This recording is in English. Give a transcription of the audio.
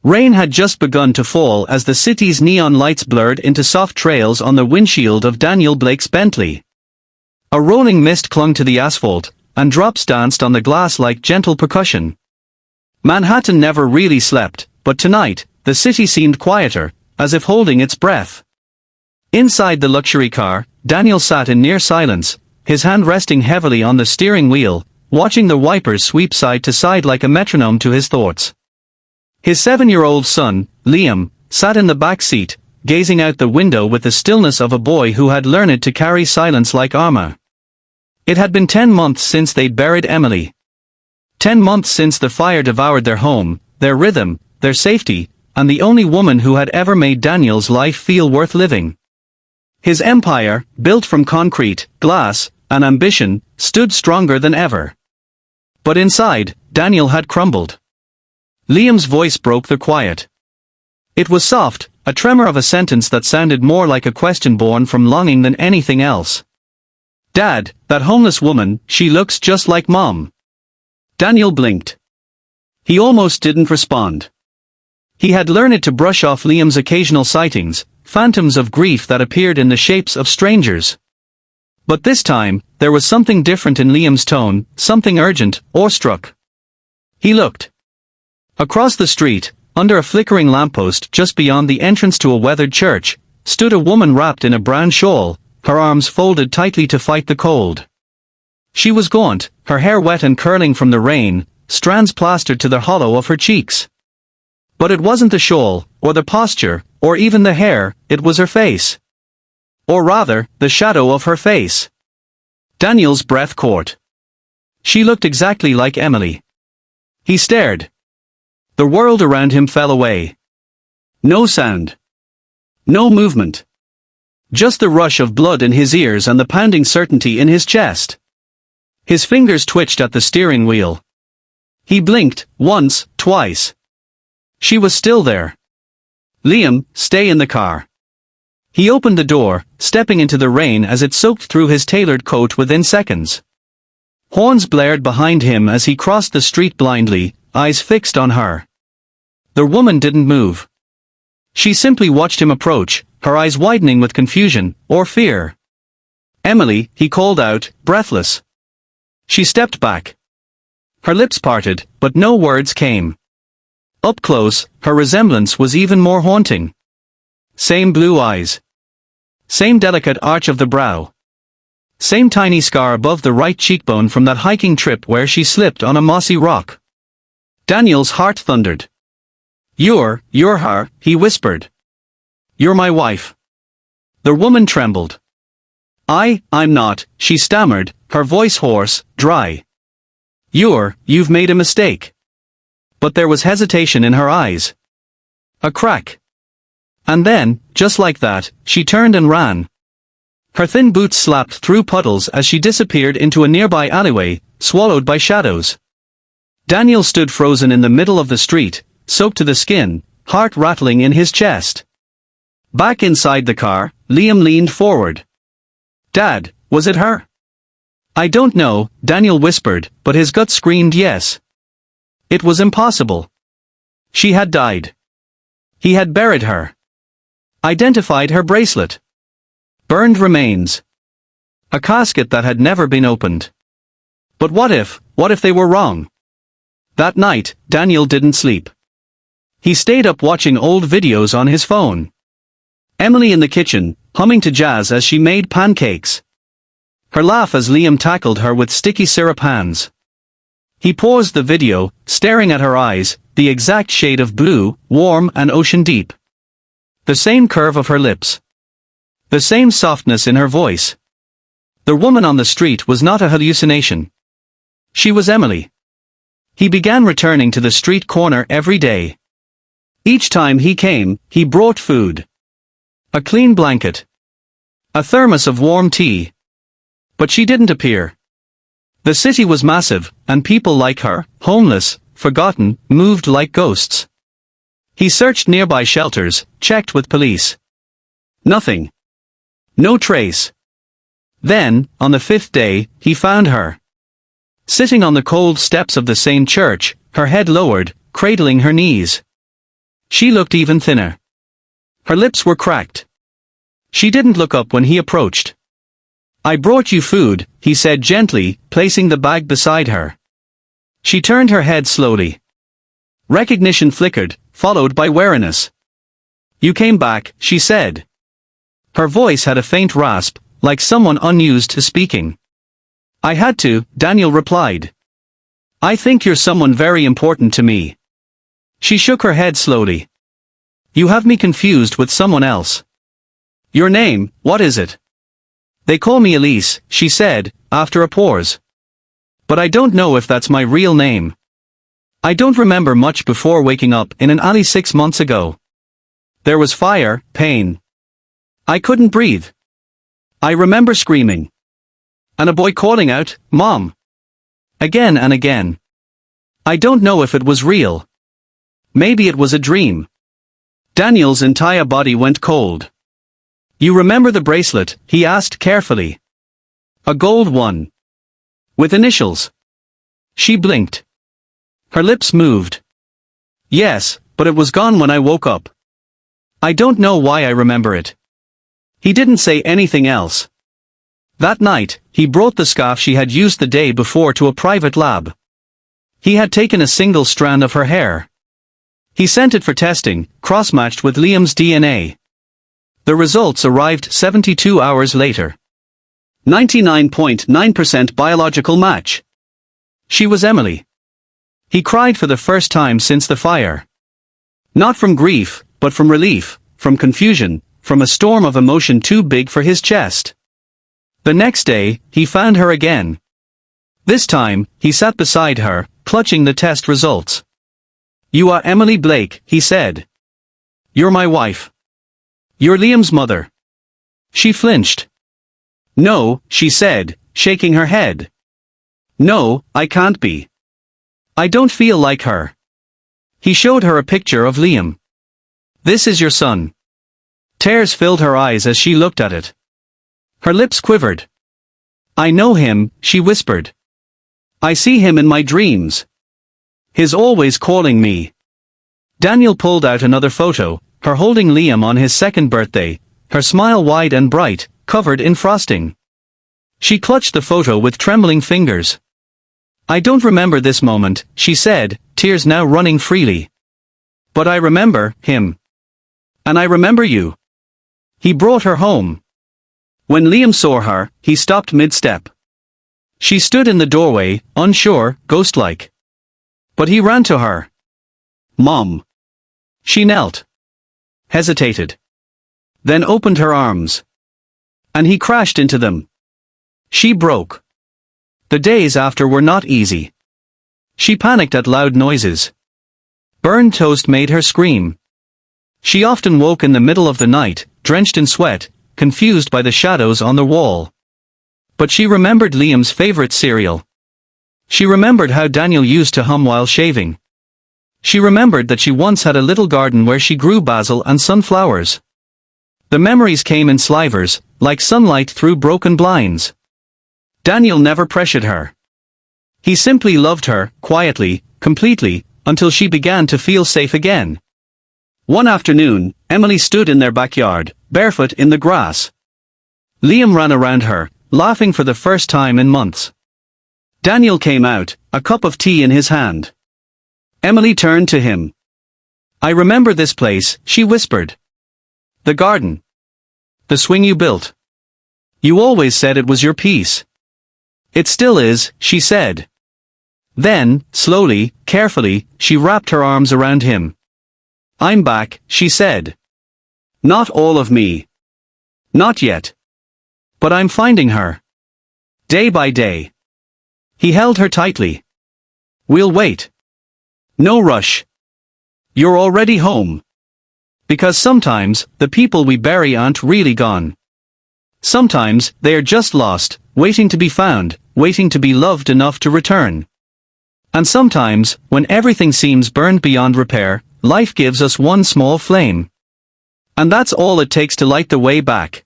Rain had just begun to fall as the city's neon lights blurred into soft trails on the windshield of Daniel Blake's Bentley. A rolling mist clung to the asphalt, and drops danced on the glass like gentle percussion. Manhattan never really slept, but tonight, the city seemed quieter, as if holding its breath. Inside the luxury car, Daniel sat in near silence, his hand resting heavily on the steering wheel, watching the wipers sweep side to side like a metronome to his thoughts. His 7-year-old son, Liam, sat in the back seat, gazing out the window with the stillness of a boy who had learned to carry silence like armor. It had been 10 months since they'd buried Emily. 10 months since the fire devoured their home, their rhythm, their safety, and the only woman who had ever made Daniel's life feel worth living. His empire, built from concrete, glass, and ambition, stood stronger than ever. But inside, Daniel had crumbled. Liam's voice broke the quiet. It was soft, a tremor of a sentence that sounded more like a question born from longing than anything else. "Dad, that homeless woman, she looks just like Mom." Daniel blinked. He almost didn't respond. He had learned to brush off Liam's occasional sightings, phantoms of grief that appeared in the shapes of strangers. But this time, there was something different in Liam's tone, something urgent, awestruck. He looked. Across the street, under a flickering lamppost just beyond the entrance to a weathered church, stood a woman wrapped in a brown shawl, her arms folded tightly to fight the cold. She was gaunt, her hair wet and curling from the rain, strands plastered to the hollow of her cheeks. But it wasn't the shawl, or the posture, or even the hair, it was her face. Or rather, the shadow of her face. Daniel's breath caught. She looked exactly like Emily. He stared. The world around him fell away. No sound. No movement. Just the rush of blood in his ears and the pounding certainty in his chest. His fingers twitched at the steering wheel. He blinked, once, twice. She was still there. "Liam, stay in the car." He opened the door, stepping into the rain as it soaked through his tailored coat within seconds. Horns blared behind him as he crossed the street blindly, eyes fixed on her. The woman didn't move. She simply watched him approach, her eyes widening with confusion, or fear. "Emily," he called out, breathless. She stepped back. Her lips parted, but no words came. Up close, her resemblance was even more haunting. Same blue eyes. Same delicate arch of the brow. Same tiny scar above the right cheekbone from that hiking trip where she slipped on a mossy rock. Daniel's heart thundered. You're her," he whispered. "You're my wife." The woman trembled. I'm not," she stammered, her voice hoarse, dry. You've made a mistake." But there was hesitation in her eyes. A crack. And then, just like that, she turned and ran. Her thin boots slapped through puddles as she disappeared into a nearby alleyway, swallowed by shadows. Daniel stood frozen in the middle of the street, soaked to the skin, heart rattling in his chest. Back inside the car, Liam leaned forward. "Dad, was it her?" "I don't know," Daniel whispered, but his gut screamed yes. It was impossible. She had died. He had buried her. Identified her bracelet. Burned remains. A casket that had never been opened. But what if they were wrong? That night, Daniel didn't sleep. He stayed up watching old videos on his phone. Emily in the kitchen, humming to jazz as she made pancakes. Her laugh as Liam tackled her with sticky syrup hands. He paused the video, staring at her eyes, the exact shade of blue, warm and ocean deep. The same curve of her lips. The same softness in her voice. The woman on the street was not a hallucination. She was Emily. He began returning to the street corner every day. Each time he came, he brought food. A clean blanket. A thermos of warm tea. But she didn't appear. The city was massive, and people like her, homeless, forgotten, moved like ghosts. He searched nearby shelters, checked with police. Nothing. No trace. Then, on the 5th day, he found her. Sitting on the cold steps of the same church, her head lowered, cradling her knees. She looked even thinner. Her lips were cracked. She didn't look up when he approached. "I brought you food," he said gently, placing the bag beside her. She turned her head slowly. Recognition flickered, followed by wariness. "You came back," she said. Her voice had a faint rasp, like someone unused to speaking. "I had to," Daniel replied. "I think you're someone very important to me." She shook her head slowly. "You have me confused with someone else." "Your name, what is it?" "They call me Elise," she said, after a pause. "But I don't know if that's my real name. I don't remember much before waking up in an alley 6 months ago. There was fire, pain. I couldn't breathe. I remember screaming. And a boy calling out, 'Mom!' Again and again. I don't know if it was real. Maybe it was a dream." Daniel's entire body went cold. "You remember the bracelet?" he asked carefully. "A gold one. With initials." She blinked. Her lips moved. "Yes, but it was gone when I woke up. I don't know why I remember it." He didn't say anything else. That night, he brought the scarf she had used the day before to a private lab. He had taken a single strand of her hair. He sent it for testing, cross-matched with Liam's DNA. The results arrived 72 hours later. 99.9% biological match. She was Emily. He cried for the first time since the fire. Not from grief, but from relief, from confusion, from a storm of emotion too big for his chest. The next day, he found her again. This time, he sat beside her, clutching the test results. "You are Emily Blake," he said. "You're my wife. You're Liam's mother." She flinched. "No," she said, shaking her head. "No, I can't be. I don't feel like her." He showed her a picture of Liam. "This is your son." Tears filled her eyes as she looked at it. Her lips quivered. "I know him," she whispered. "I see him in my dreams. He's always calling me." Daniel pulled out another photo, her holding Liam on his second birthday, her smile wide and bright, covered in frosting. She clutched the photo with trembling fingers. "I don't remember this moment," she said, tears now running freely. "But I remember him. And I remember you." He brought her home. When Liam saw her, he stopped mid-step. She stood in the doorway, unsure, ghost-like. But he ran to her. "Mom." She knelt. Hesitated. Then opened her arms. And he crashed into them. She broke. The days after were not easy. She panicked at loud noises. Burned toast made her scream. She often woke in the middle of the night, drenched in sweat, confused by the shadows on the wall. But she remembered Liam's favorite cereal. She remembered how Daniel used to hum while shaving. She remembered that she once had a little garden where she grew basil and sunflowers. The memories came in slivers, like sunlight through broken blinds. Daniel never pressured her. He simply loved her, quietly, completely, until she began to feel safe again. One afternoon, Emily stood in their backyard, barefoot in the grass. Liam ran around her, laughing for the first time in months. Daniel came out, a cup of tea in his hand. Emily turned to him. "I remember this place," she whispered. "The garden. The swing you built. You always said it was your piece." "It still is," she said. Then, slowly, carefully, she wrapped her arms around him. "I'm back," she said. "Not all of me. Not yet. But I'm finding her. Day by day." He held her tightly. "We'll wait. No rush. You're already home. Because sometimes, the people we bury aren't really gone. Sometimes, they are just lost, waiting to be found, waiting to be loved enough to return. And sometimes, when everything seems burned beyond repair, life gives us one small flame. And that's all it takes to light the way back."